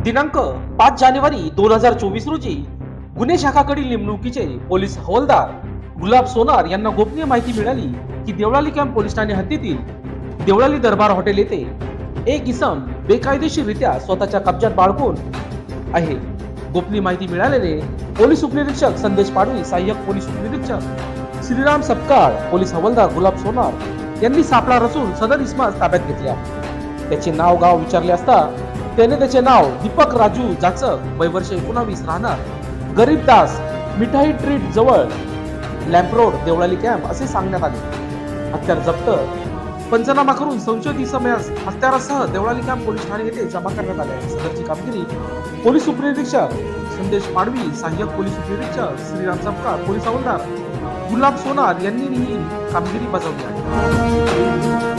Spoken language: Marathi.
दिनांक 5 जानेवारी 2024 रोजी गुन्हे शाखाकडील नेमणुकीचे पोलीस हवालदार गुलाब सोनार यांना गोपनीय माहिती मिळाली की देवळाली कॅम्प पोलीस ठाणे हद्दीतील देवळाली दरबार हॉटेल येथे एक इसम बेकायदेशीररित्या स्वतःच्या कब्जात बाळगून आहे. गोपनीय माहिती मिळाल्याने पोलीस उपनिरीक्षक संदेश पाडवी, सहाय्यक पोलीस उपनिरीक्षक श्रीराम सपकाळ, पोलीस हवालदार गुलाब सोनार यांनी सापळा रचून सदर इसमास ताब्यात घेतले आहे. त्याचे नाव गाव विचारले असता त्याने त्याचे नाव दीपक राजू जाचक, वय वर्ष 19, राहणार गरीबदास, मिठाई ट्रीट जवळ, लॅम्प रोड, देवळाली कॅम्प असे सांगण्यात आले. हत्यार जप्त, पंचनामा करून संशयित इसमास हत्यारासह देवळाली कॅम्प पोलीस ठाणे येथे जमा करण्यात आले आहे. सदरची कामगिरी पोलीस उपनिरीक्षक संदेश पाडवी, सहाय्यक पोलीस उपनिरीक्षक श्रीराम सपकाळ, पोलीस हवालदार गुलाब सोनार यांनी ही कामगिरी बजावली आहे.